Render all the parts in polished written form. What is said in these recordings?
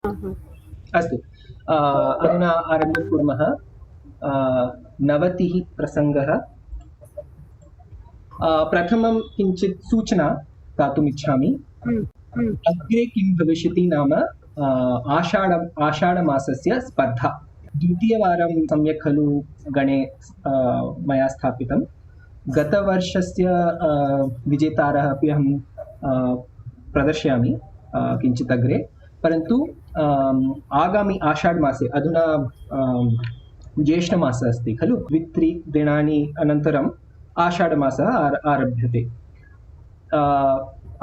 अस्तु, अधुना आरम्भं कुर्मः। 90 प्रसङ्गः। प्रथमं किञ्चित् सूचना दातुमिच्छामि। अग्रे किं भविष्यति नाम आषाढमासस्य स्पर्धा। द्वितीयवारं सम्यक् खलु गणे मया स्थापितं। गतवर्षस्य विजेतारः अपि अहं प्रदर्शयामि किञ्चित् अग्रे, परन्तु आगामि आषाढमासे, अधुना ज्येष्ठमासः अस्ति खलु, 2-3 दिनानि अनन्तरम् आषाढमासः आरभ्यते।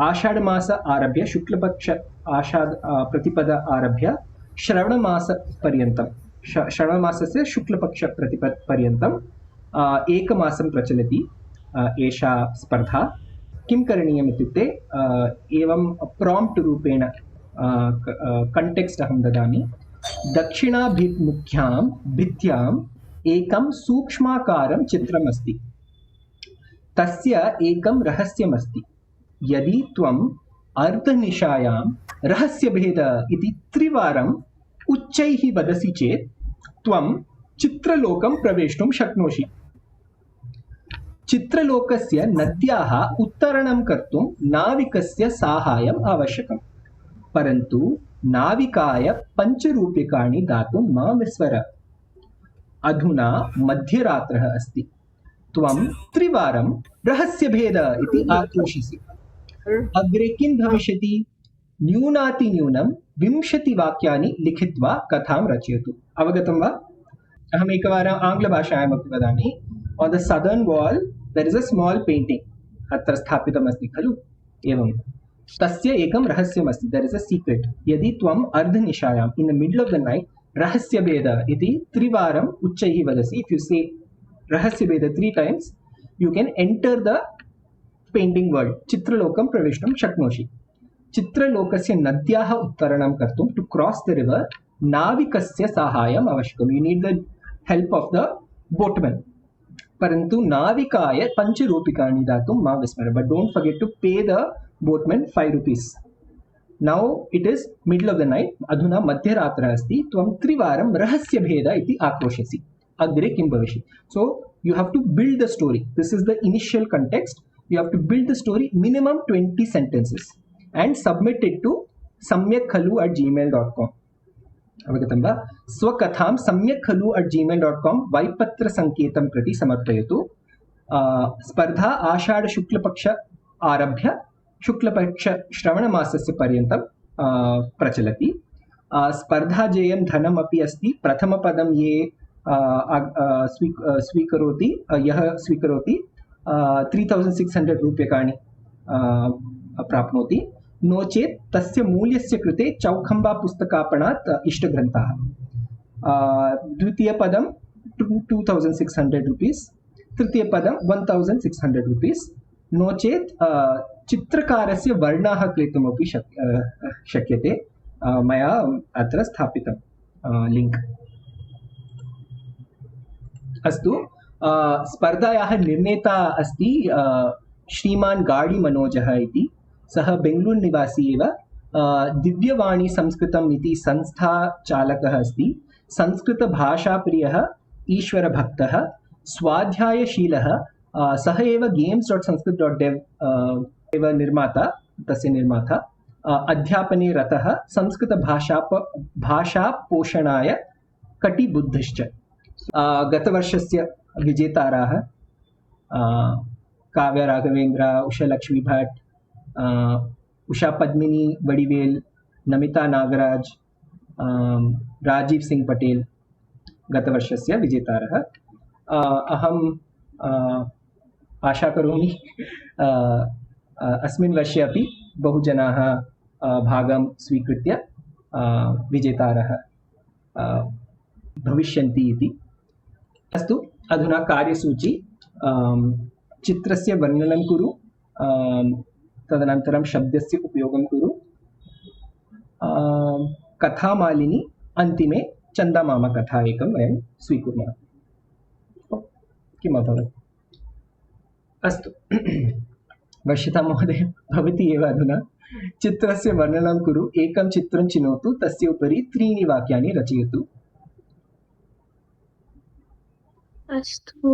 आषाढमास आरभ्य शुक्लपक्ष प्रतिपद आरभ्य श्रवणमासपर्यन्तं, श्रवणमासस्य शुक्लपक्षपर्यन्तम् एकमासं प्रचलति एषा स्पर्धा। किं करणीयम् इत्युक्ते, एवं प्राम्प्ट् रूपेण कण्टेक्स्ट् अहं ददामि। दक्षिणाभिमुख्यां भित्त्याम् एकं सूक्ष्माकारं चित्रम् अस्ति। तस्य एकं रहस्यमस्ति। यदि त्वम् अर्धनिशायां रहस्यभेद इति 3 वारम् उच्चैः वदसि चेत् त्वं चित्रलोकं प्रवेष्टुं शक्नोषि। चित्रलोकस्य नद्याः उत्तरणं कर्तुं नाविकस्य साहाय्यम् आवश्यकम्, परन्तु नाविकाय 5 रूप्यकाणि दातुं मा विस्मर। अधुना मध्यरात्रः अस्ति। त्वं 3 वारं रहस्यभेद इति आक्रोशसि। अग्रे किं भविष्यति? न्यूनातिन्यूनं 20 वाक्यानि लिखित्वा कथां रचयतु। अवगतं वा? अहम् एकवारम् आङ्ग्लभाषायामपि वदामि। On the southern wall there is a small painting. अत्र स्थापितमस्ति खलु, एवं तस्य एकं रहस्यमस्ति, there is a secret. यदि त्वम् अर्धनिशायां in the middle of the night रहस्यभेद इति 3 वारम् उच्चैः वदसि, if you say रहस्यभेद 3 times, you can enter the painting world. चित्रलोकं प्रवेष्टुं शक्नोषि। चित्रलोकस्य नद्याः उत्तरणं कर्तुं, to cross the river, नाविकस्य साहाय्यम् आवश्यकम्. You need the help of the boatman. परन्तु नाविकाय 5 रूप्यकाणि दातुं मा विस्मर. But don't forget to pay the boatman 5 rupees. Now it is middle of the night. अधुना मध्यरात्रः अस्ति. त्वं 3 वारं रहस्यभेद इति आक्रोशसि। अग्रे किं भविष्यति? So you have to build the story. This is the initial context. You have to build the story, minimum 20 sentences, and submit it to samyakkhalu@gmail.com. अवगतं वा? स्वकथां samyakkhalu@gmail.com वैपत्रसङ्केतं प्रति समर्पयतु। स्पर्धा आषाढशुक्लपक्ष आरभ्य शुक्लपक्ष श्रवणमासस्य पर्यन्तं प्रचलति। स्पर्धाजेयं धनमपि अस्ति। प्रथमपदं ये स्वीकरोति, यः स्वीकरोति 3600 रूप्यकाणि प्राप्नोति। नो चेत् तस्य मूल्यस्य कृते चौखम्बा पुस्तकापणात् इष्टग्रन्थाः। द्वितीयपदं 2600 रुपीस्, तृतीयपदं 1600 रुपीस्। नो चेत् चित्रकारस्य वर्णाः क्रेतुमपि शक्यते। मया अत्र स्थापितं लिङ्क्। अस्तु, स्पर्धायाः निर्णेता अस्ति श्रीमान् गाडी मनोजः इति। सः बेङ्गलूरु निवासी एव। दिव्यवाणी संस्कृतम् इति संस्था चालकः अस्ति। संस्कृतभाषाप्रियः, ईश्वरभक्तः, स्वाध्यायशीलः। सः एव games.sanskrit.dev एव निर्माता, तस्य निर्माता। अध्यापने रतः, संस्कृतभाषापोषणाय कटिबुद्धश्च। गतवर्षस्य विजेताराः काव्या राघवेन्द्र, उषालक्ष्मी भट्ट, उषा पद्मिनी वडिवेल, नमिता नागराज, राजीव सिंह पटेल गतवर्षस्य विजेतारः। अहम् आशा करोमि अस्मिन् वर्षे अपि बहुजनाः भागं स्वीकृत्य विजेतारः भविष्यन्ति इति। अस्तु, अधुना कार्यसूची। चित्रस्य वर्णनं कुरु, तदनन्तरं शब्दस्य उपयोगं कुरु। कथामालिनी, अन्तिमे चन्दामामा कथा एकं वयं स्वीकुर्मः। किम् अभवत्? अस्तु, वर्षिता महोदय, भवती एव अधुना चित्रस्य वर्णनं कुरु। एकं चित्रं चिनोतु, तस्य उपरि 3 वाक्यानि रचयतु। अस्तु।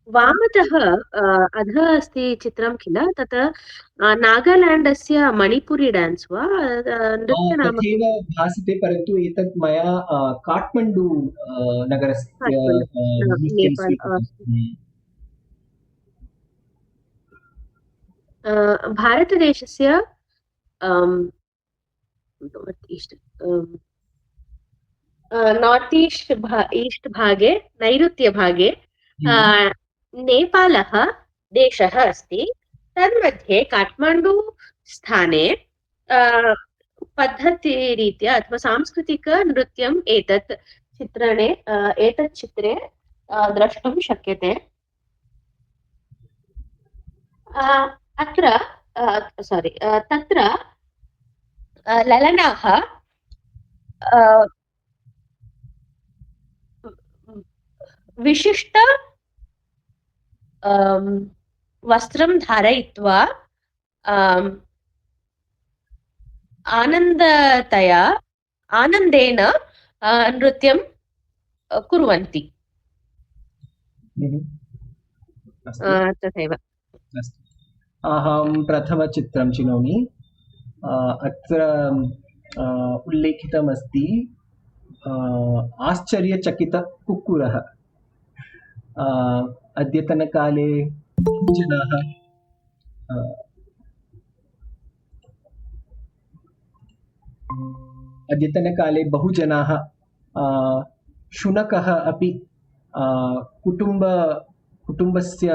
वामतः अधः अस्ति चित्रं किल, तत् नागाल्याण्डस्य मणिपुरी डान्स् वा नृत्यनाम तथैव भासते, परन्तु एतत् मया काठ्मण्डु नगरस्य नृत्यं नेपाल् स्वीकृतम्। भारतदेशस्य नार्त् ईस्ट् भागे नैऋत्यभागे नेपालः देशः अस्ति। तन्मध्ये काठ्माण्डु स्थाने पद्धतिरीत्या अथवा सांस्कृतिकनृत्यम् एतत् चित्रे द्रष्टुं शक्यते। तत्र ललनाः विशिष्ट वस्त्रं धारयित्वा आनन्देन नृत्यं कुर्वन्ति। तथैव। अहं प्रथमचित्रं चिनोमि। अत्र उल्लेखितमस्ति आश्चर्यचकितकुक्कुरः। अद्यतनकाले जनाः बहुजनाः शुनकः अपि कुटुम्बस्य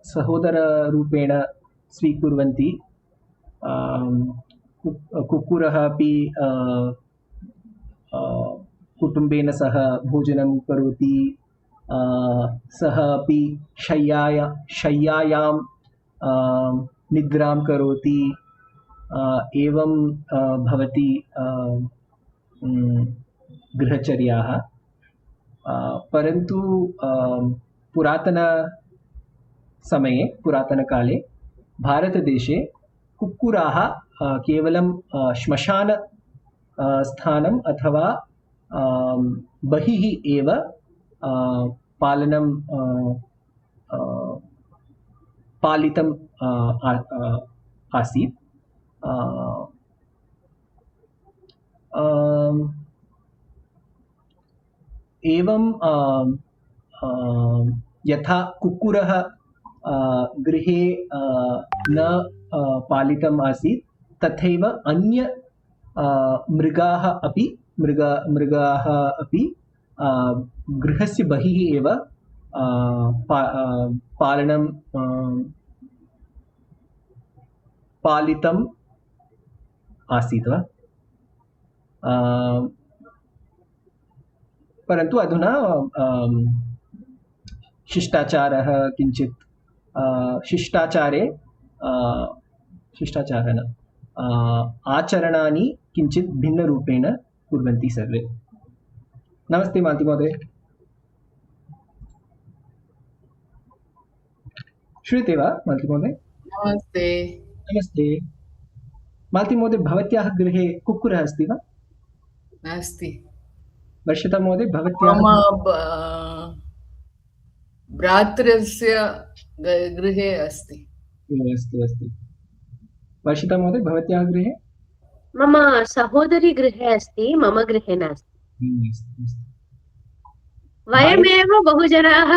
सहोदररूपेण स्वीकुर्वन्ति। कुक्कुरः अपि कुटुम्बेन सह भोजनं करोति। सः अपि शय्यायां निद्रां करोति। एवं भवति गृहचर्याः। परन्तु पुरातनकाले भारतदेशे कुक्कुराः केवलं श्मशान स्थानम् अथवा बहिः एव पालितम् आसीत्। एवं यथा कुक्कुरः गृहे न पालितम् आसीत्, तथैव अन्य मृगाः अपि गृहस्य बहिः एव पालितम् आसीत् वा? परन्तु अधुना शिष्टाचारः किञ्चित् आचरणानि किञ्चित् भिन्नरूपेण कुर्वन्ति सर्वे। नमस्ते मालती महोदय। श्रूयते वा मालती महोदय? नमस्ते। नमस्ते मालती महोदय, भवत्याः गृहे कुक्कुरः अस्ति वा? नास्ति। वर्षिता महोदय, भवत्याः मम भ्रातृस्य गृहे अस्ति। अस्तु। वर्षिता महोदय, भवत्याः गृहे? मम सहोदरी गृहे अस्ति, मम गृहे नास्ति। वयमेव बहुजनाः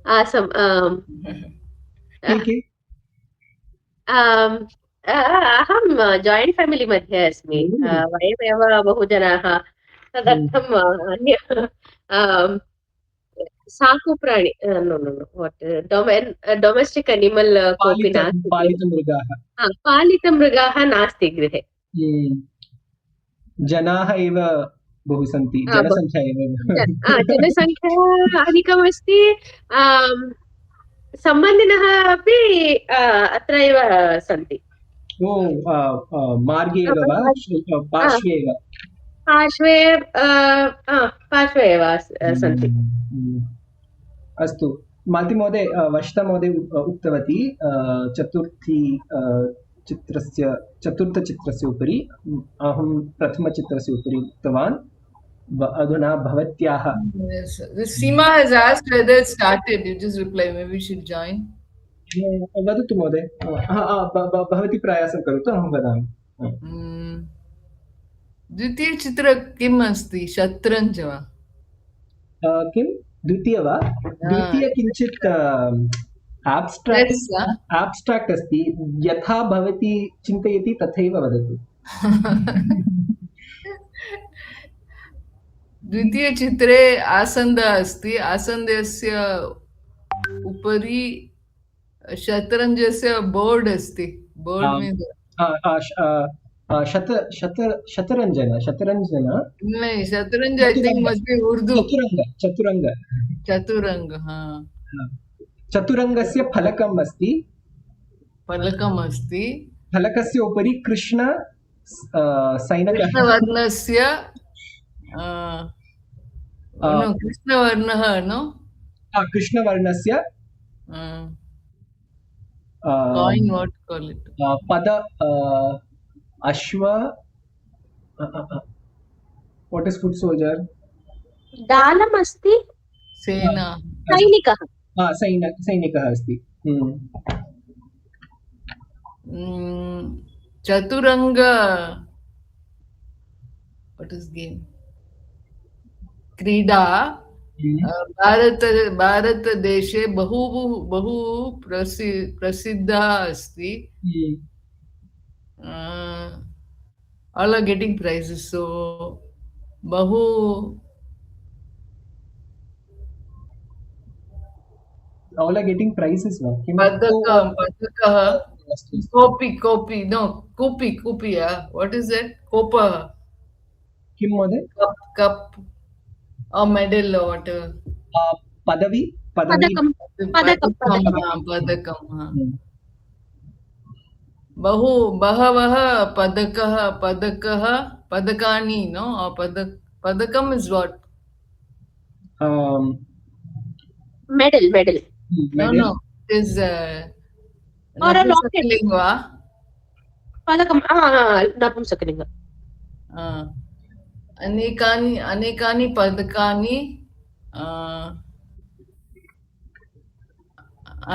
आसम्। अहं जायिण्ट् फेमिलि मध्ये अस्मि। वयमेव बहुजनाः। तदर्थम् अन्य साकुप्राणि डोमेस्टिक् एनिमल् कोऽपि नास्ति। पालितमृगाः नास्ति गृहे। जनाः एव बहु सन्ति, जनसंख्या एव जनसंख्या अधिकमस्ति। सम्बन्धिनः अपि अत्र एव सन्ति। मार्गे एव वा? पार्श्वे एव? पार्श्वे एव सन्ति। अस्तु मालती-महोदय वर्षिता-महोदय उक्तवती चतुर्थचित्रस्य उपरि अहं प्रथमचित्रस्य उपरि उक्तवान् अधुना भवत्याः Yes. This Seema has asked whether it started. You just reply. Maybe we should join. वदतु महोदय भवती प्रयासं करोतु अहं वदामि द्वितीयचित्र किम् अस्ति शतरञ्ज वा किं द्वितीय वा द्वितीय किञ्चित् abstract अस्ति यथा भवती चिन्तयति तथैव वदतु द्वितीयचित्रे आसन्दः अस्ति आसन्दस्य उपरि शतरञ्जस्य बोर्ड् अस्ति बोर्ड् मीन्स् शतरञ्जन नहीं शतरंज I think must be Urdu चतुरंग हाँ चतुरंगस्य फलकम् अस्ति फलकस्य उपरि कृष्ण सैनिकः कृष्णवर्णस्य कृष्णवर्णः नो कृष्णवर्णस्य कॉइन व्हाट कॉल इट पद अश्व व्हाट इज फुट सोल्जर दालम् अस्ति सेना सैनिकः सैनिकः अस्ति चतुरंग व्हाट इज गेम क्रीडा भारतदेशे बहु प्रसिद्धा अस्ति all are getting prizes so बहु all are getting prizes वा पदकः कोपी no कूपी what is that कोपः किं महोदय cup or medal or whatever पदकं बहवः पदकानि नो पदकम् is what medal no is or a locket lingua पदकं नपुंसकलिङ्ग अनेकानि पदकानि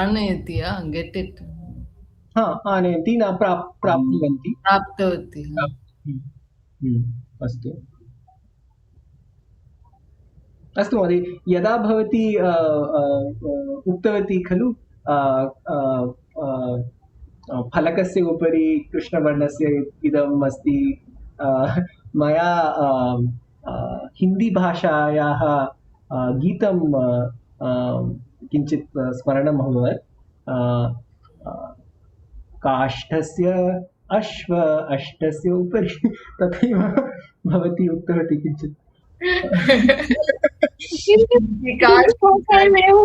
आनयति गेट इट आनयन्ति न प्राप्तवती अस्तु अस्तु महोदय यदा भवती उक्तवती खलु फलकस्य उपरि कृष्णवर्णस्य इदम् अस्ति मया हिन्दी भाषायाः गीतं किञ्चित् स्मरणम् अभवत् काष्ठस्य अश्व अष्टस्य उपरि तथैव भवती उक्तवती किञ्चित्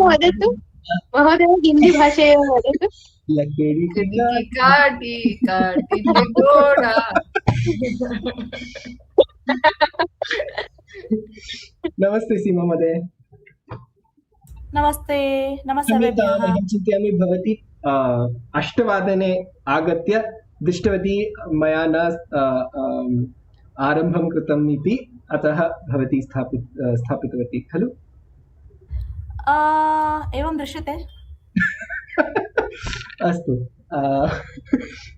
वदतु महोदय हिन्दी भाषायां वदतु लकेडी काटी घोड़ा नमस्ते सीमा महोदय नमस्ते अहं चिन्तयामि भवती 8 वादने आगत्य दृष्टवती मया न आरम्भं कृतम् इति अतः भवती स्थापितवती खलु एवं दृश्यते अस्तु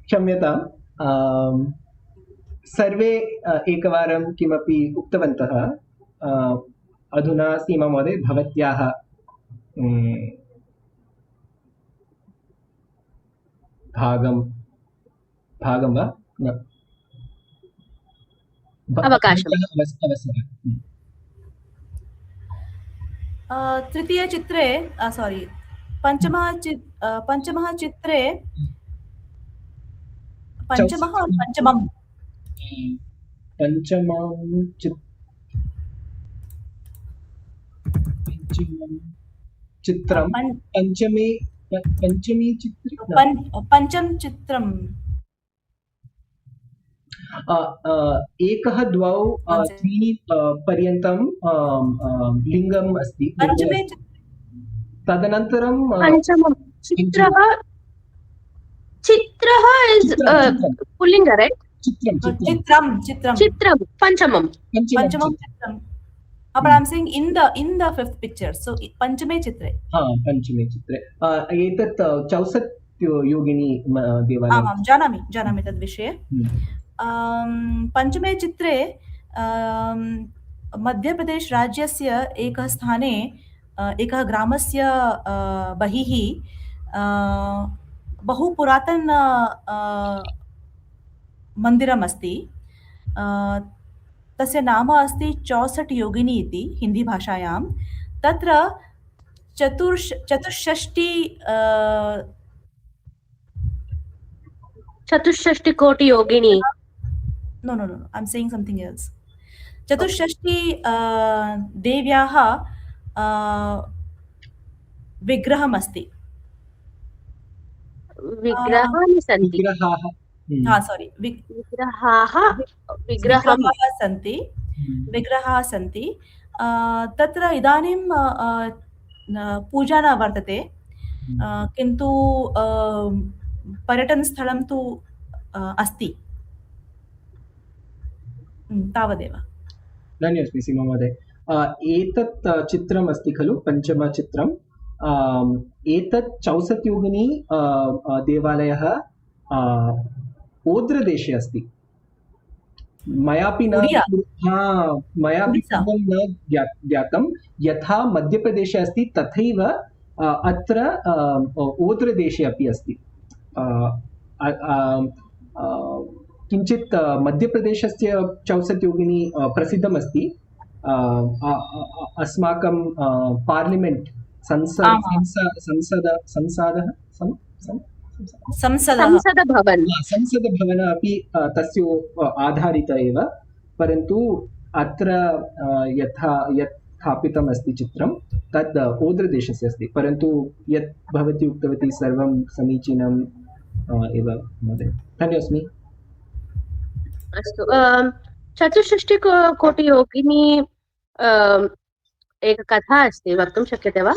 क्षम्यताम् सर्वे एकवारं किमपि उक्तवन्तः अधुना सीमा महोदय भवत्याः भागं वा न अवकाशम् तृतीयचित्रे पञ्चमः चित्रे पञ्चमं चित्रं पंचमी चित्रे पञ्चम चित्रं एकः द्वौ त्रीणि पर्यन्तं लिङ्गम् अस्ति तदनन्तरं Panchamam. Chitraha is pullinga, right? चित्रं Chitram. Panchamam. Panchamam chitram. But I'm saying in the fifth picture. So Panchame chitre. पञ्चमे चित्रे एतत् चौसत् योगिनी देवालयः आमां जानामि तद् विषये पञ्चमे चित्रे मध्यप्रदेश राज्यस्य एकः स्थाने एकः ग्रामस्य बहिः बहु पुरातन मन्दिरम् अस्ति तस्य नाम अस्ति 64 योगिनी इति हिंदी भाषायां तत्र चतुष्षष्टि कोटि योगिनी. No, I'm saying something else. चतुष्षष्टि देव्याः विग्रहम् अस्ति. विग्रहाणि सन्ति. विग्रहाः सन्ति. तत्र इदानीं पूजा न वर्तते किन्तु पर्यटनस्थलं तु अस्ति. तावदेव. धन्यवादः सीमा महोदय. एतत् चित्रम् अस्ति खलु पञ्चमचित्रम् एतत् 64 योगिनी देवालयः ओद्रदेशे अस्ति. मयापि न ज्ञातं यथा मध्यप्रदेशे अस्ति तथैव अत्र ओद्रदेशे अपि अस्ति. किञ्चित् मध्यप्रदेशस्य 64 योगिनी प्रसिद्धमस्ति. अस्माकं पार्लिमेंट संसदभवन अपि तस्य आधारित एव. परन्तु अत्र यथा यत् स्थापितम् अस्ति चित्रं तद् ओद्रदेशस्य अस्ति. परन्तु यत् भवती उक्तवती सर्वं समीचीनम् एव महोदय. धन्योऽस्मि. अस्तु. 64 कोटि योगिनी एक कथा अस्ति, वक्तुं शक्यते वा?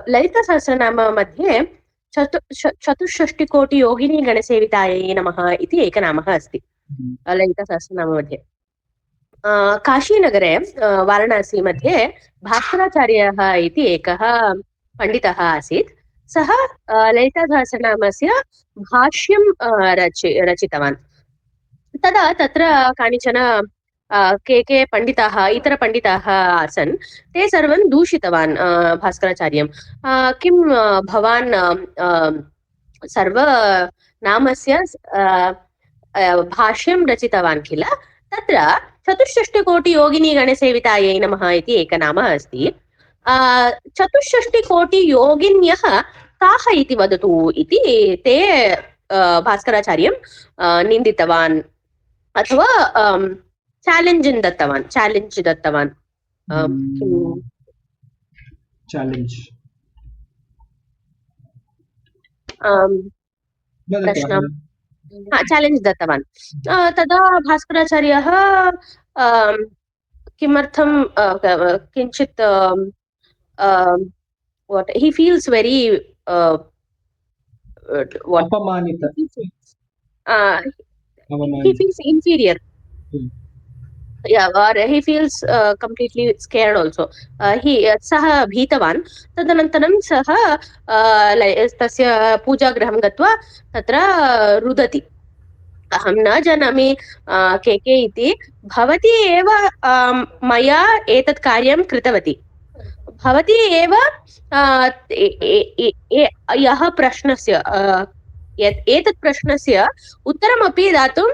ललितसहस्रनाम मध्ये 64 कोटि योगिनी गणसेवितायै नमः इति एकनामः अस्ति ललितसहस्रनाम मध्ये. काशीनगरे वाराणसी मध्ये भास्कराचार्यः इति एकः पण्डितः आसीत्. सः ललितसहस्रनामस्य भाष्यं रचितवान्. तदा तत्र कानिचन के पंडिताः इतरपण्डिताः आसन्. ते सर्वं दूषितवान् भास्कराचार्यं. किं भवान् सर्वनामस्य भाष्यं रचितवान् किल? तत्र 64 कोटि योगिनी गणसेवितायै नमः इति एकनामः अस्ति. 64 कोटि योगिन्यः काः इति वदतु इति ते भास्कराचार्यं निन्दितवान् अथवा चैलेंज दत्तवान्. चैलेंज दत्तवान्. तदा भास्कराचार्यः किमर्थं किञ्चित् what he feels very अपमानित. He feels inferior. Or he feels completely scared also. सः भीतवान्. तदनन्तरं सः तस्य पूजागृहं गत्वा तत्र रुदति. अहं न जानामि के इति. भवती एव मया एतत् कार्यं कृतवती. भवती एव यः प्रश्नस्य एतत् प्रश्नस्य उत्तरमपि दातुं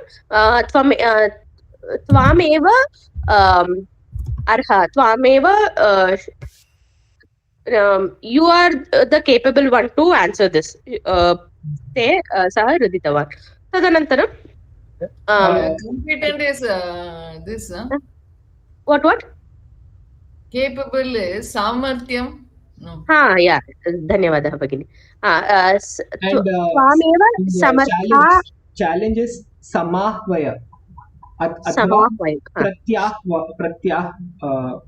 त्वामेव अर्ह. त्वामेव you are the capable one to answer this. ते सः रुदितवान्. तदनन्तरं competent is this what capable is सामर्थ्यं. या धन्यवादः भगिनी. त्वामेव समर्था. चैलेंज इज समाह्वय. अथवा समाह्वयम्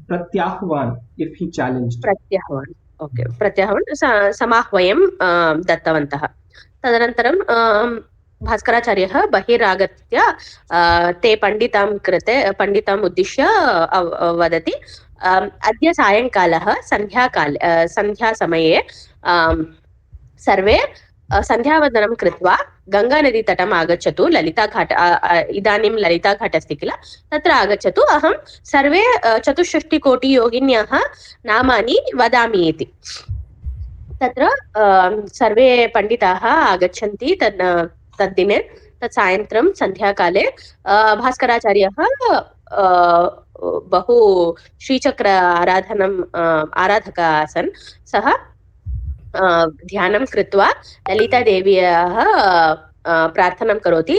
प्रत्याह्वान if he challenged. प्रत्याह्वान् ओके प्रत्याह्वान् समाह्वयं दत्तवन्तः तदनन्तरं भास्कराचार्यः बहिरागत्य ते पण्डिताम् उद्दिश्य वदति अद्य सायङ्कालः सन्ध्यासमये सर्वे सन्ध्यावन्दनं कृत्वा गङ्गानदीतटम् आगच्छतु ललिताघाट इदानीं ललिताघाट अस्ति किल तत्र आगच्छतु अहं सर्वे 64 योगिन्याः नामानि वदामि इति तत्र सर्वे पण्डिताः आगच्छन्ति तद्दिने तत्सायन्त्रं सन्ध्याकाले भास्कराचार्यः बहु श्रीचक्र आराधक आसन् सः ध्यानं कृत्वा ललितादेव्याः प्रार्थनां करोति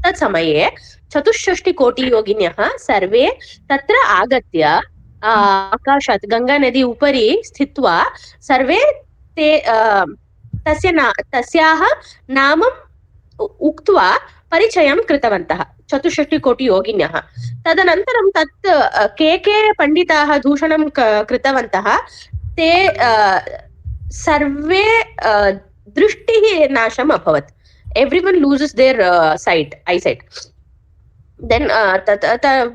तत्समये 64 योगिन्यः सर्वे तत्र आगत्य आकाशात् गङ्गानदी उपरि स्थित्वा सर्वे ते तस्याः नामम् उक्त्वा परिचयं कृतवन्तः 64 योगिन्यः तदनन्तरं तत् के पण्डिताः दूषणं कृतवन्तः ते सर्वे दृष्टिः नाशम् अभवत् everyone loses their eyesight then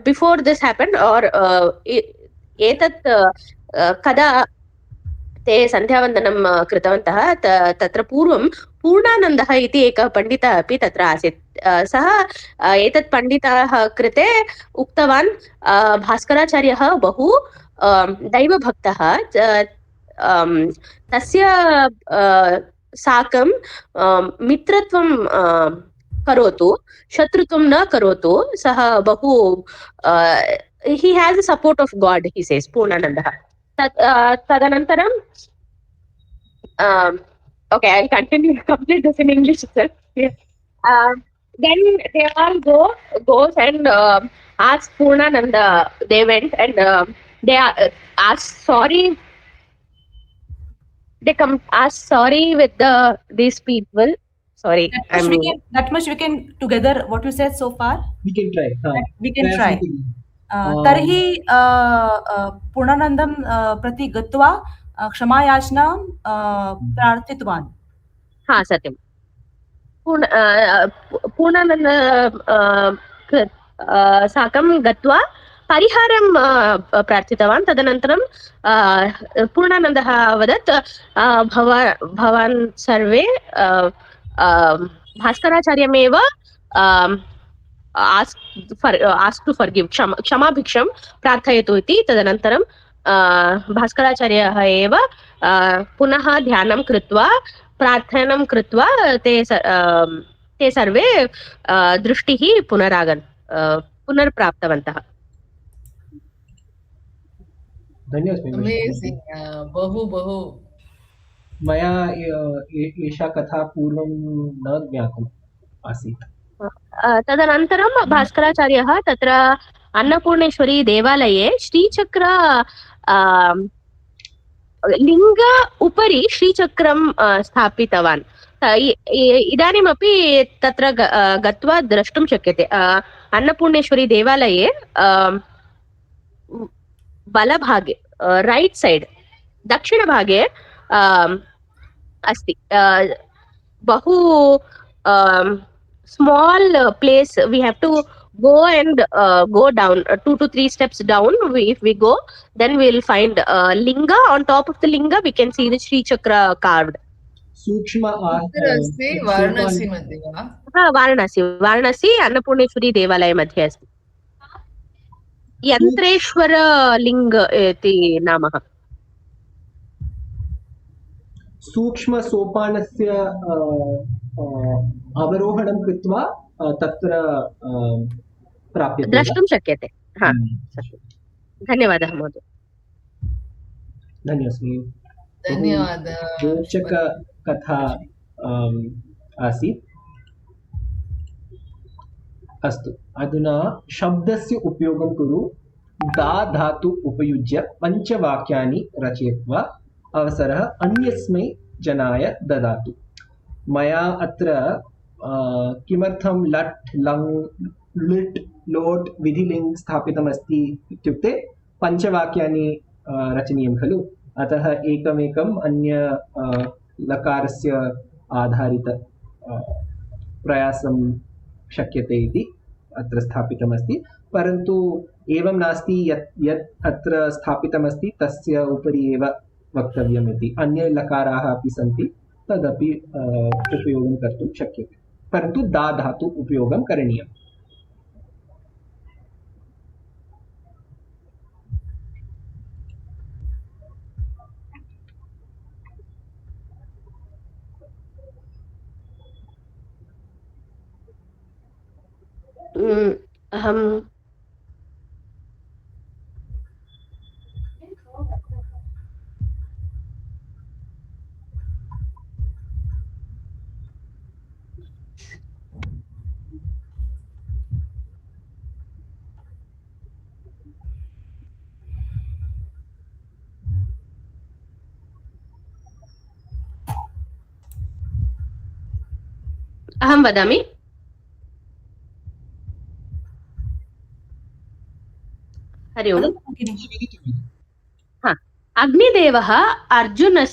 before this happened or एतत् कदा ते सन्ध्यावन्दनं कृतवन्तः तत्र पूर्वं पूर्णानन्दः इति एकः पण्डितः अपि तत्र आसीत् सः एतत् पण्डितः कृते उक्तवान् भास्कराचार्यः बहु दैवभक्तः तस्य साकं मित्रत्वं करोतु शत्रुत्वं न करोतु सः बहु he has the support of God he says Purnanandah तदनन्तरं okay I'll complete this in English itself then they all goes and ask Purnananda they went and they asked sorry they asked sorry with these people sorry that much we can together what you said so far We can try. we can try तर्हि पूर्णानन्दं प्रति गत्वा क्षमायाचनां प्रार्थितवान् हा सत्यं पूर्णानन्द साकं गत्वा परिहारं प्रार्थितवान् तदनन्तरं पूर्णानन्दः अवदत् भवान् सर्वे भास्कराचार्यमेव ask to forgive क्षमाभिक्षं प्रार्थयतु इति तदनन्तरं भास्कराचार्यः एव पुनः ध्यानं कृत्वा प्रार्थनां कृत्वा ते सर्वे दृष्टिः पुनर्प्राप्तवन्तः Amazing. बहु मया एषा कथा पूर्वं न ज्ञातम् आसीत् तदनन्तरं भास्कराचार्यः तत्र अन्नपूर्णेश्वरी देवालये श्रीचक्र लिङ्ग उपरि श्रीचक्रं स्थापितवान् इदानीमपि तत्र गत्वा द्रष्टुं शक्यते अन्नपूर्णेश्वरी देवालये बलभागे रैट् सैड् दक्षिणभागे अस्ति बहु small place we have to go and go down 2 to 3 steps down if we go then we'll find linga on top of the linga we can see the Sri Chakra carved सूक्ष्म अस्ति वाराणसी मध्ये वा वाराणसी अन्नपूर्णेश्वरी देवालय मध्ये अस्ति यन्त्रेश्वर लिंग इति नामः सूक्ष्म सोपानस्य अवरोहणं कृत्वा तत्र प्राप्यते द्रष्टुं शक्यते हा धन्यवादः महोदय धन्यवादः रोचककथा आसीत् अस्तु अधुना शब्दस्य उपयोगं कुरु दा धातु उपयुज्य पञ्चवाक्यानि रचयित्वा अवसरः अन्यस्मै जनाय ददातु मया अत्र किमर्थं लट् लङ् लिट् लोट् विधिलिङ् स्थापितमस्ति इत्युक्ते पञ्चवाक्यानि रचनीयं खलु, अतः एकमेकम् अन्य लकारस्य आधारित प्रयासं शक्यते इति अत्र स्थापितमस्ति। परन्तु एवं नास्ति यत् यत् अत्र स्थापितमस्ति तस्य उपरि एव वक्तव्यम् इति, अन्य लकाराः अपि सन्ति, तदपि उपयोगं कर्तुं शक्यते, परन्तु दा धातु उपयोगं करणीयम्। अहं वदामि। हरि ओम्। अग्निदेवः अर्जुनं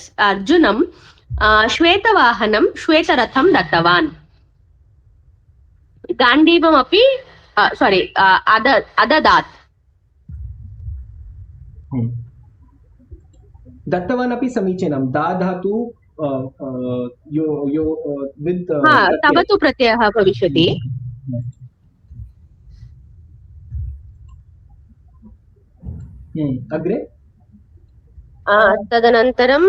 श्वेतवाहनं श्वेतरथं दत्तवान्। गाण्डीवमपि अददात्। दत्तवान् अपि समीचीनं। दा धातु तव तु प्रत्ययः भविष्यति। अग्रे तदनन्तरं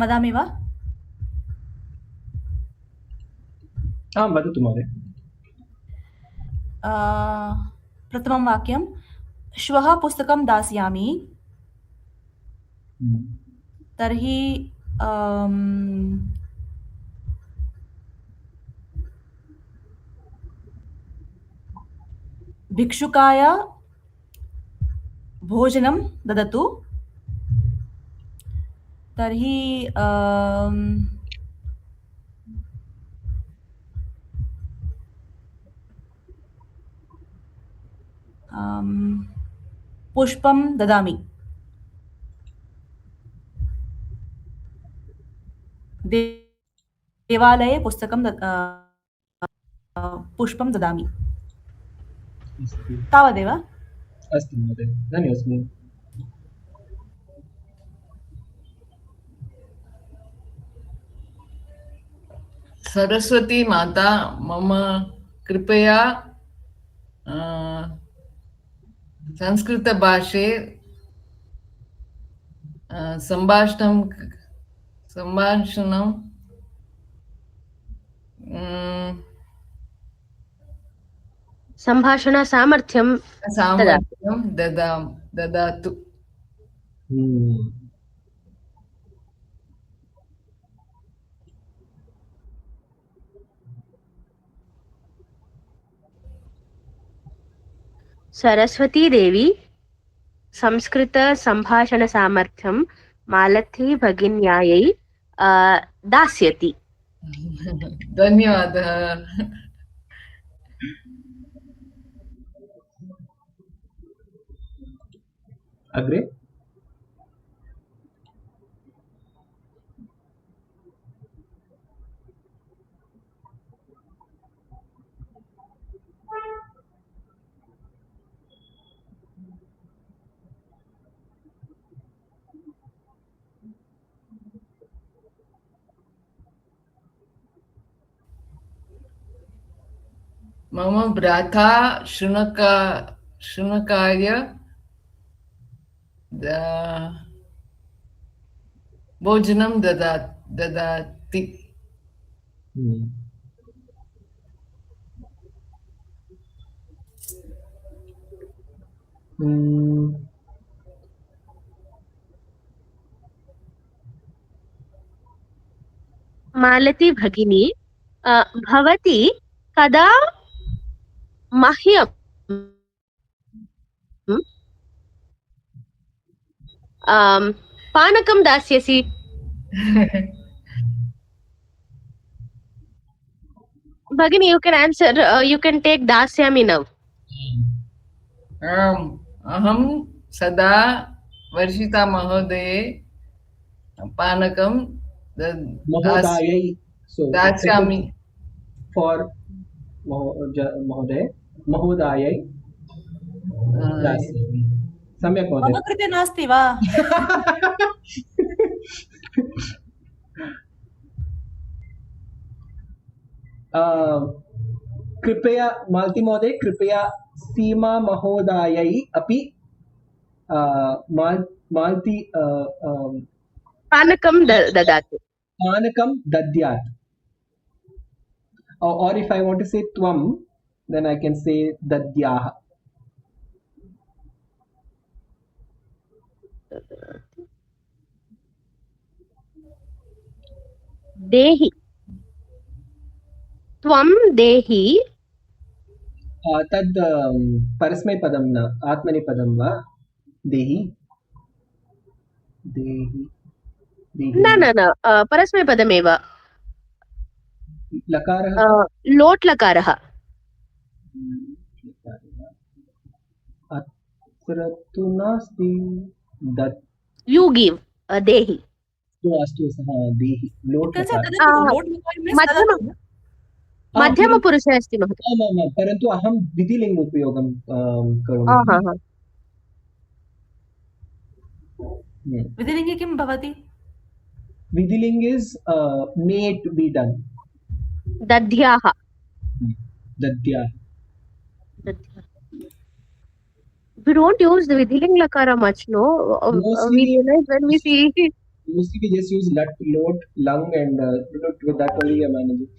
वदामि वा? आं वदतु महोदय। प्रथमं वाक्यं, श्वः पुस्तकं दास्यामि। तर्हि भिक्षुकाय भोजनं ददतु। तर्हि पुष्पं ददामि। देवालये पुष्पं ददामि। तावदेव। अस्तु महोदय, धन्योऽस्मि। सरस्वती माता मम कृपया संस्कृतभाषे सम्भाषणं सम्भाषणसामर्थ्यं ददातु। सरस्वती देवी संस्कृतसम्भाषणसामर्थ्यं मालती भगिन्यायै दास्यति। धन्यवादः। अग्रे मम भ्राता शुनकाय भोजनं ददाति। Hmm. Hmm. मालती भगिनी भवती कदा मह्यं पानकं दास्यसि? Bhagini, you can answer. You can take dasyami now. अहं सदा वर्षिता महोदये पानकं महोदयै. So दास्यामि. for महोदय महोदयै दास्यामि. सम्यक् मम महोदय. कृते नास्ति वा? कृपया मालती महोदय कृपया सीमा महोदयै अपि मालती पानकं ददातु. पानकं दद्यात्. Or if I want to say tvam, then I can say dadyah. देहि. त्वं देहि. तद् परस्मैपदं न आत्मनेपदं वा? देहि देहि देहि. न न न परस्मैपदमेव. लकारः लोट् लकारः. अत्र तु नास्ति. दत्. You give देहि. अस्तु सः देहि लोट् You can say लकारः. ददतु. Load लकार means ददतु. मध्यमपुरुषे अस्ति महोदय. आमां परन्तु अहं विधिलिङ्ग उपयोगं करोमि. विधिलिङ्गे किं भवति? विधिलिङ्ग is made to be done. दध्याः. दद्याः. We don't use the vidhiling lakara much, no? Mostly- We realize when we see. Mostly we just use lot, lung and with that only we are managing.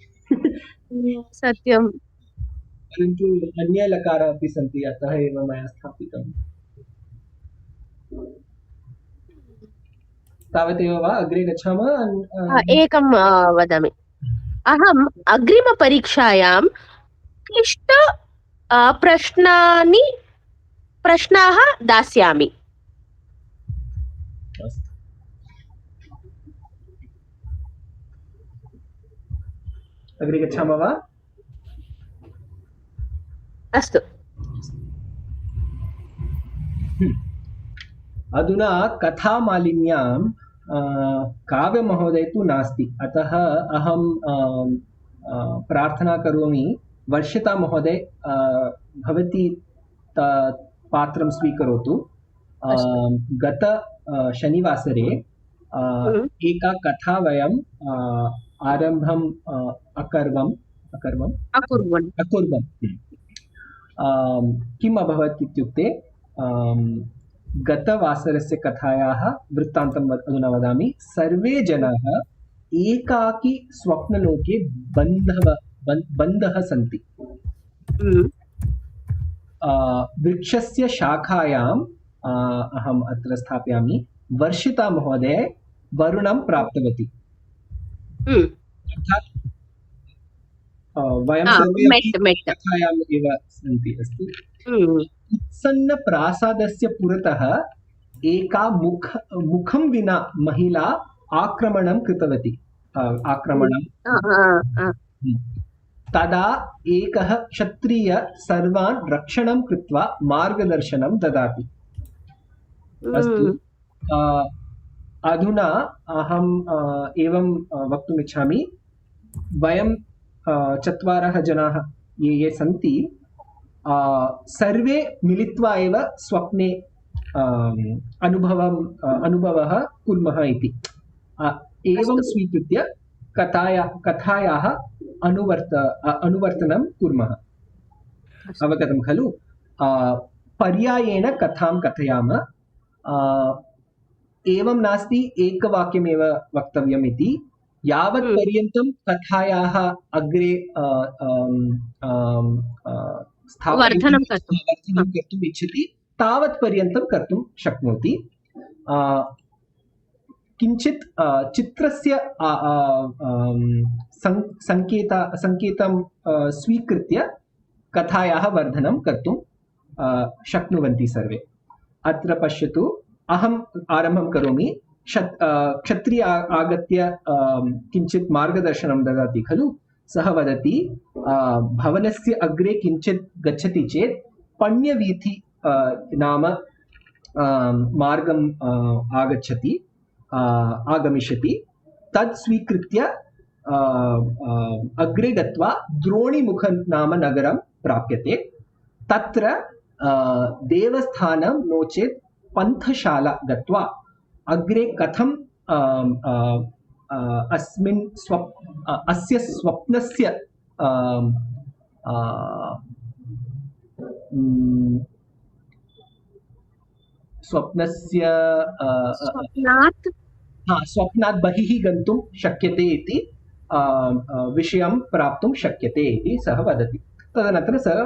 सत्यं. परन्तु अन्य लकाराः अपि सन्ति अतः एव मया स्थापितम्. तावदेव वा अग्रे गच्छामः? एकं वदामि. अहम् अग्रिमपरीक्षायां क्लिष्ट प्रश्नाः दास्यामि. अस्तु. अग्रे गच्छामः वा? अस्तु. अधुना कथामालिन्यां काव्यमहोदय तु नास्ति, अतः अहं प्रार्थना करोमि वर्षिता महोदय भवती पात्रं स्वीकरोतु. गत शनिवासरे एका कथा वयं आरम्भम् अकुर्वन्. किम् अभवत् इत्युक्ते गतवासरस्य कथायाः वृत्तान्तं अधुना वदामि. सर्वे जनाः एकाकी स्वप्नलोके बन्धः सन्ति. वृक्षस्य शाखायाम् अहम् अत्र स्थापयामि. वर्षिता महोदय वरुणं प्राप्तवती. अर्थात् वयं सर्वे कथायाम् एव सन्ति अस्ति. उत्सन्नप्रासादस्य पुरतः एका मुखं विना महिला आक्रमणं कृतवती. तदा एकः क्षत्रिय सर्वान् रक्षणं कृत्वा मार्गदर्शनं ददाति. अस्तु. अधुना अहम् एवं वक्तुम् इच्छामि. वयं चत्वारः जनाः ये सन्ति सर्वे मिलित्वा एव स्वप्ने अनुभवः कुर्मः इति. एवं स्वीकृत्य कथायाः अनुवर्तनं कुर्मः. अवगतं खलु? पर्यायेण कथां कथयामः. एवं नास्ति एकवाक्यमेव वक्तव्यम् इति. यावत् पर्यन्तं कथायाः अग्रे वर्धनं कर्तुं वर्धनं कर्तुम् इच्छति तावत् पर्यन्तं कर्तुं शक्नोति किञ्चित् चित्रस्य सङ्केतं स्वीकृत्य कथायाः वर्धनं कर्तुं शक्नुवन्ति सर्वे अत्र पश्यतु अहम् आरम्भं करोमि क्षत्रिय आगत्य किञ्चित् मार्गदर्शनं ददाति खलु सः वदति भवनस्य अग्रे किञ्चित् गच्छति चेत् पण्यवीथि नाम मार्गं आगमिष्यति तत् स्वीकृत्य अग्रे गत्वा द्रोणीमुख नाम नगरं प्राप्यते तत्र देवस्थानं नो चेत् पन्थशाला गत्वा अग्रे कथं अस्य स्वप्नस्य स्वप्नात् बहिः गन्तुं शक्यते इति विषयं प्राप्तुं शक्यते इति सः वदति तदनन्तरं सः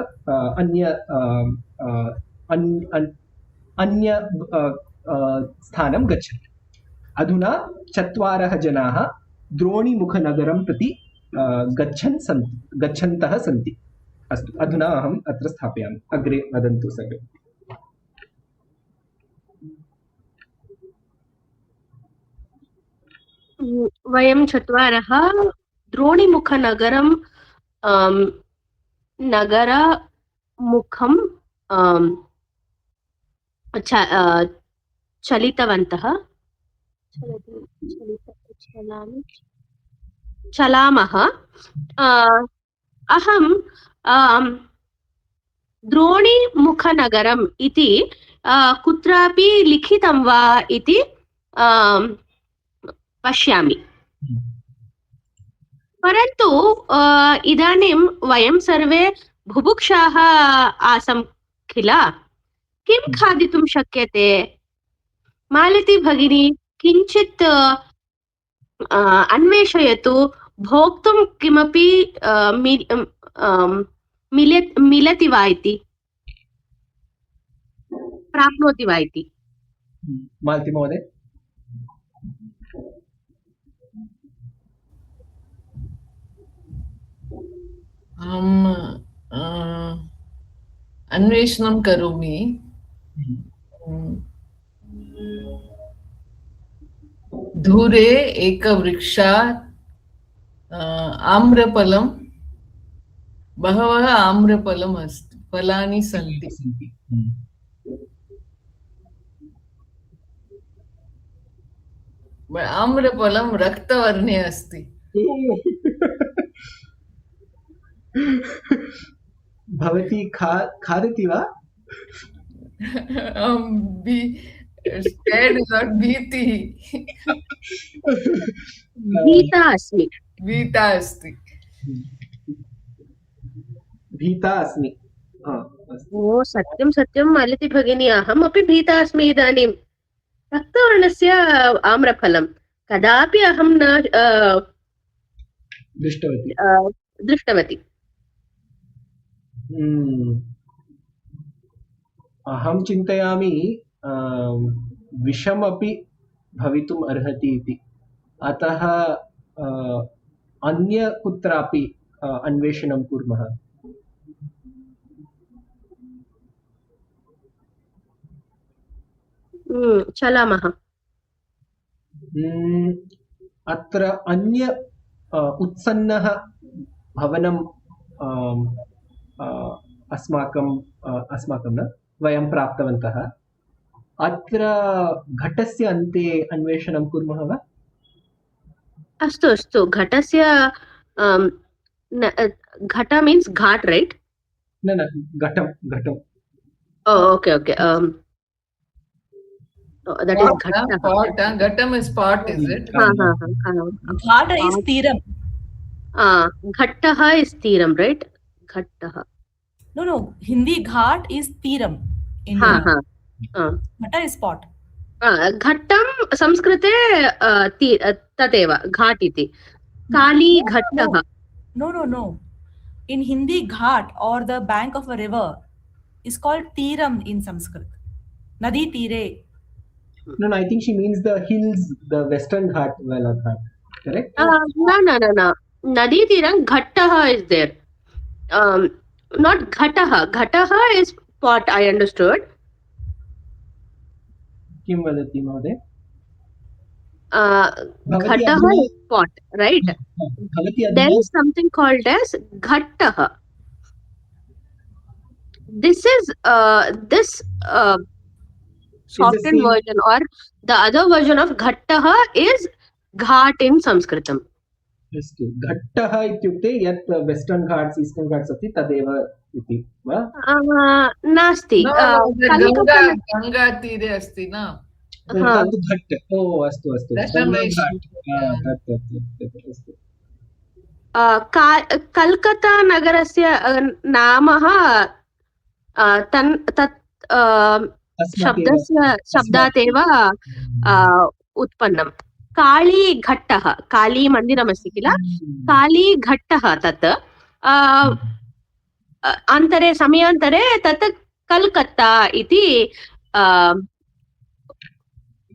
अन्य स्थानं गच्छति अधुना 4 जनाः द्रोणीमुखनगरं प्रति गच्छन्तः सन्ति अस्तु अधुना अहम् अत्र स्थापयामि अग्रे वदन्तु सर्वे वयं 4 द्रोणीमुखनगरं नगरमुखं चलामः अहं द्रोणीमुखनगरम् इति कुत्रापि लिखितं वा इति पश्यामि परन्तु इदानीं वयं सर्वे बुभुक्षाः आसं किल किं खादितुं शक्यते मालती भगिनी किञ्चित् अन्वेषयतु भोक्तुं किमपि मिलति वा इति प्राप्नोति वा इति मालती महोदय अन्वेषणं करोमि दूरे एकवृक्षात् आम्रफलं बहवः आम्रफलम् अस्ति फलानि सन्ति आम्रफलं रक्तवर्णे अस्ति भवती खादति वा scared is not भीति भीता अस्मि भीता अस्ति भीता अस्मि ओ सत्यं सत्यं मालती भगिनी अहमपि भीता अस्मि इदानीं रक्तवर्णस्य आम्रफलं कदापि अहं न दृष्टवती अहं चिन्तयामि विषमपि भवितुम् अर्हति इति अतः अन्य कुत्रापि अन्वेषणं कुर्मः चलामः अत्र अन्य उत्सन्नः भवनं अस्माकं न वयं प्राप्तवन्तः अत्र घटस्य अन्ते अन्वेषणं कुर्मः वा अस्तु अस्तु घटस्य घट मीन्स घाट राइट न घटं okay okay that is ghatta pot ghatam is pot is it Ghata is tiram. Ghattah is tiram, right? Ghattah. No. Hindi ghat is tiram. Ghatta is pot. घट्टं संस्कृते तदेव घाट् इति Kali घट्टः No. In Hindi, ghat or the bank of a river is called Tiram in Sanskrit. Nadi Tire. No, I think she means the hills, the Western Ghat, Vela Ghat. Correct? No. Nadi Tirang Ghattaha is there. Not Ghataha. Ghataha is pot, I understood. Kim vadati Mahoday? Ghataha is pot, right? Bhavati There adna is something called as Ghattaha. This is this softened same- version, or the other version of Ghattaha is Ghat in Sanskritam. अस्तु घट्टः इत्युक्ते यत् western Ghats Eastern Ghats अस्ति तदेव इति वा नास्ति No, the Ganga Tire asti na. तद् घट् ओ अस्तु That's the Ganga main ghat yeah. तत् अस्तु कल्कत्ता नगरस्य नामः तत् शब्दात् एव उत्पन्नं काली घट्टः काली मन्दिरमस्ति किल काली घट्टः तत् अन्तरे समयान्तरे तत् कल्कत्ता इति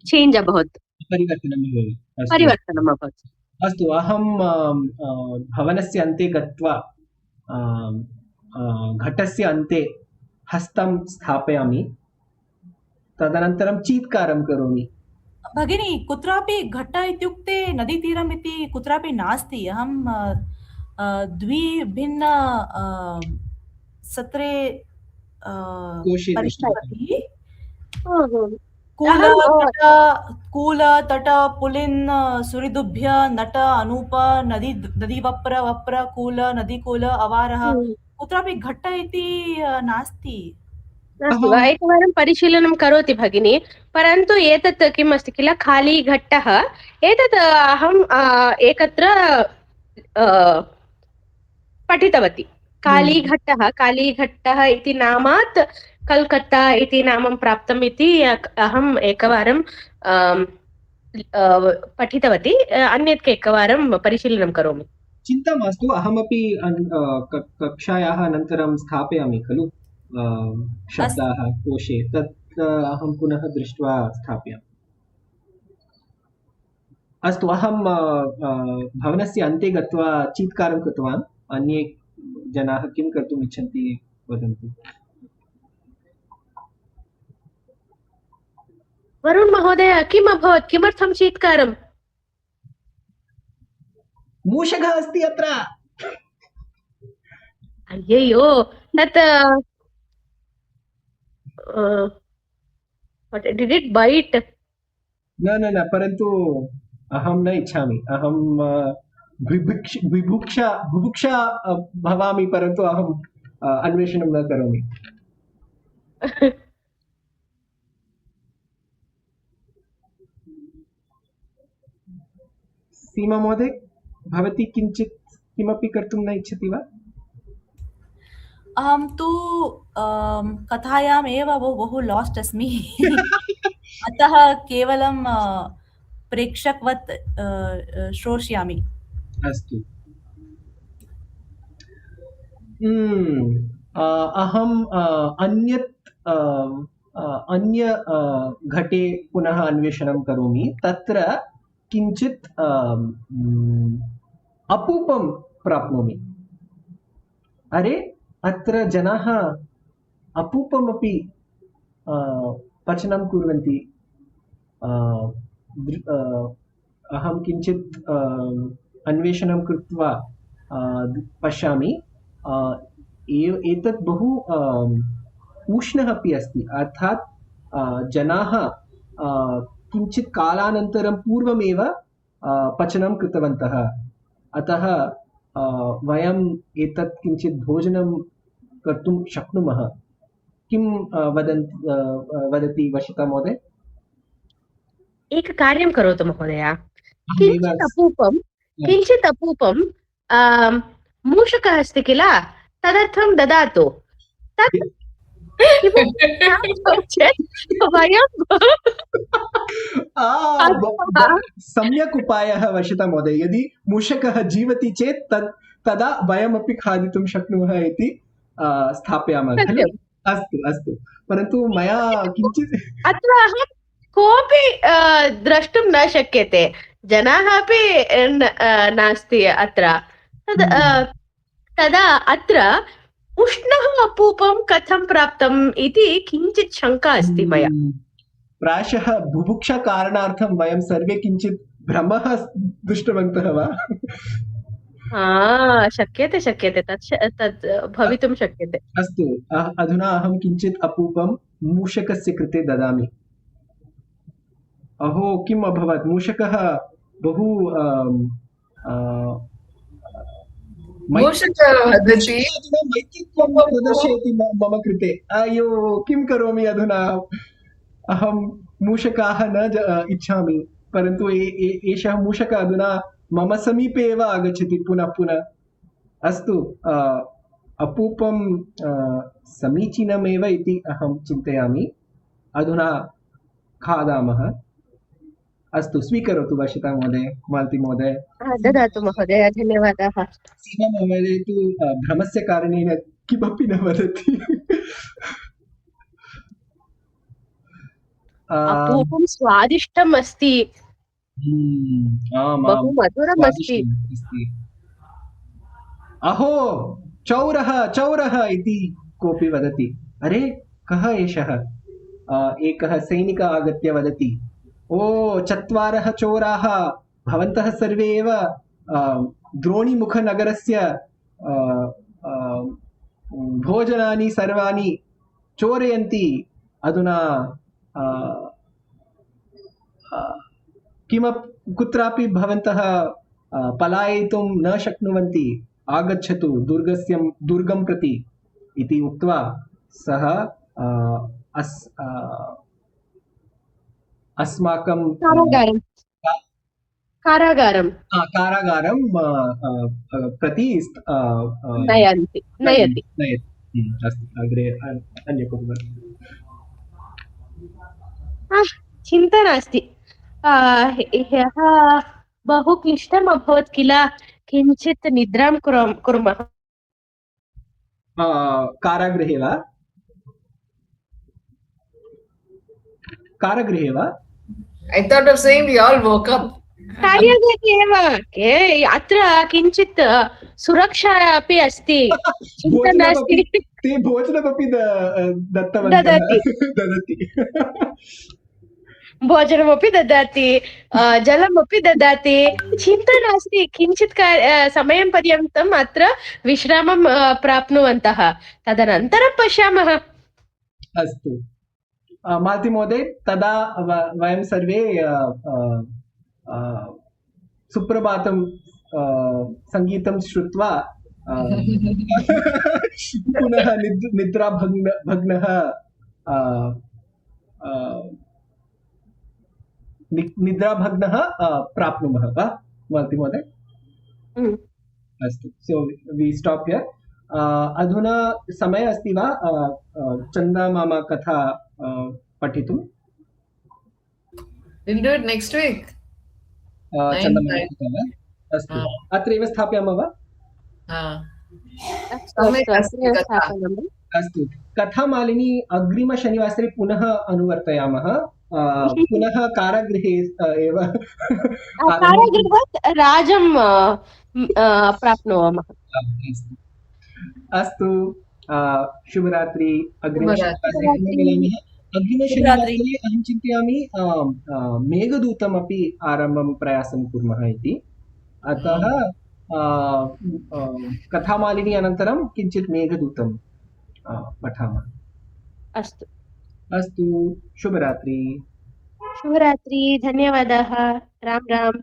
चेञ्ज् अभवत् परिवर्तनम् अभवत् अस्तु अहं भवनस्य अन्ते गत्वा घटस्य अन्ते हस्तं स्थापयामि तदनन्तरं चीत्कारं करोमि भगिनी कुत्रापि घट्ट इत्युक्ते नदीतीरम् इति कुत्रापि नास्ति अहं द्विभिन्न सत्रे कोशे परिष्कृतवती अहं- कूल तट पुलिन सुरिदुभ्य नट अनूप नदी वप्र कूल नदीकूल अवारः कुत्रापि घट्ट इति नास्ति नास्ति वा एकवारं परिशीलनं करोति भगिनी परन्तु एतत् किम् अस्ति किल खाली घट्टः एतत् अहम् एकत्र पठितवती कालीघट्टः इति नामात् कल्कत्ता इति नामं प्राप्तम् इति अहम् एकवारं पठितवती अन्यत् एकवारं परिशीलनं करोमि चिन्ता मास्तु अहमपि कक्षायाः अनन्तरं स्थापयामि खलु शब्दाः कोशे तत् अहं पुनः दृष्ट्वा स्थापयामि अस्तु अहं भवनस्य अन्ते गत्वा चीत्कारं कृतवान् अन्ये जनाः किं कर्तुम् इच्छन्ति वदन्तु वरुण महोदय किम् अभवत् किमर्थं चीत्कारम् मूषकः अस्ति अत्र अय्ययो तत् did it bite न परन्तु अहं न इच्छामि अहं बुभुक्षा भवामि परन्तु अहं अन्वेषणं न करोमि सीमा महोदय भवती किञ्चित् किमपि कर्तुं न इच्छति वा अहं तु कथायाम् एव बहु लास्ट् अस्मि अतः केवलं प्रेक्षकवत् श्रोष्यामि अस्तु अहम् अन्य घटे पुनः अन्वेषणं करोमि तत्र किञ्चित् अपूपं प्राप्नोमि अरे अत्र जनाः अपूपमपि पचनं कुर्वन्ति अहं किञ्चित् अन्वेषणं कृत्वा पश्यामि एतत् बहु उष्णः अपि अस्ति अर्थात् जनाः किञ्चित् कालानन्तरं पूर्वमेव पचनं कृतवन्तः अतः वयम् एतत् किञ्चित् भोजनं कर्तुं शक्नुमः किं वदति वशिता महोदय एककार्यं करोतु महोदय किञ्चित् अपूपं मूषकः अस्ति किल तदर्थं ददातु चेत् वयं सम्यक् उपायः वशिता महोदय। यदि मूषकः जीवति चेत् तदा वयमपि खादितुं शक्नुमः इति स्थापयामः खलु। सत्यम्। अस्तु अस्तु, परन्तु मया किञ्चित् अत्र अहं कोऽपि द्रष्टुं न शक्यते, जनाः अपि नास्ति अत्र। तदा अत्र उष्णः अपूपं कथं प्राप्तम् इति किञ्चित् शङ्का अस्ति मया। प्रायशः बुभुक्षा कारणार्थं वयं सर्वे किञ्चित् भ्रमः दृष्टवन्तः वा? शक्यते शक्यते, तत् भवितुं शक्यते। अस्तु, अधुना अहं किञ्चित् अपूपं मूषकस्य कृते ददामि। अहो, किम् अभवत्? मूषकः बहु मूषकः वदति मैत्रीत्वं प्रदर्शयति मम कृते। अयो, किं करोमि अधुना? अहं मूषकाः न इच्छामि, परन्तु एषः मूषकः अधुना मम समीपे एव आगच्छति पुनः पुनः। अस्तु, अपूपं समीचीनमेव इति अहं चिन्तयामि। अधुना खादामः। अस्तु, स्वीकरोतु वशिता महोदय, मालती महोदय। ददातु महोदय, धन्यवादाः। सीमा महोदय तु भ्रमस्य कारणेन किमपि न वदति। अपूपं स्वादिष्टम् अस्ति, बहु मधुरम् अस्ति। अहो, चौरः चौरः इति कोऽपि वदति। अरे, कः एषः? एकः सैनिकः आगत्य वदति, ओ चत्वारः चोराः, भवन्तः सर्वे एव द्रोणीमुखनगरस्य भोजनानि सर्वाणि चोरयन्ति। अधुना कुत्रापि भवन्तः पलायितुं न शक्नुवन्ति, आगच्छतु दुर्गं प्रति इति उक्त्वा सः अस्माकं कारागारं प्रति नयति। अस्तु, अग्रे अन्य कोऽपि। चिन्ता नास्ति, ह्यः बहु क्लिष्टम् अभवत् किल, किञ्चित् निद्रां कुर्मः। कारागृहे वा? कारागृहे वा? I thought of saying we all woke up. कार्यागृहे एव। अत्र किञ्चित् सुरक्षा अपि अस्ति, चिन्ता नास्ति। ते भोजनमपि ददति। भोजनमपि ददाति, जलमपि ददाति, चिन्ता नास्ति। किञ्चित् समयं पर्यन्तम् अत्र विश्रामं प्राप्नुवन्तः, तदनन्तरं पश्यामः। अस्तु, मालती महोदय, तदा वयं सर्वे सुप्रभातं सङ्गीतं श्रुत्वा पुनः निद्राभग्नः प्राप्नुमः वा, मालती महोदय? अस्तु, सो वी स्टॉप हियर। अधुना समय अस्ति वा चन्दामामा कथा पठितुं? We'll do it next week. चन्दामामा कथा वा? अस्तु, अत्रैव स्थापयामः वा? अस्तु, कथामालिनी अग्रिमशनिवासरे पुनः अनुवर्तयामः। पुनः कारागृहे एव कारागृहात् राजं प्राप्नुमः। अस्तु, शुभरात्रि। अग्रिमशनिवासरे अहं चिन्तयामि मेघदूतमपि आरम्भं प्रयासं कुर्मः इति। अतः कथामालिनी अनन्तरं किञ्चित् मेघदूतं पठामः। अस्तु अस्तु, शुभरात्रि। शुभरात्रि, धन्यवादाः। राम राम।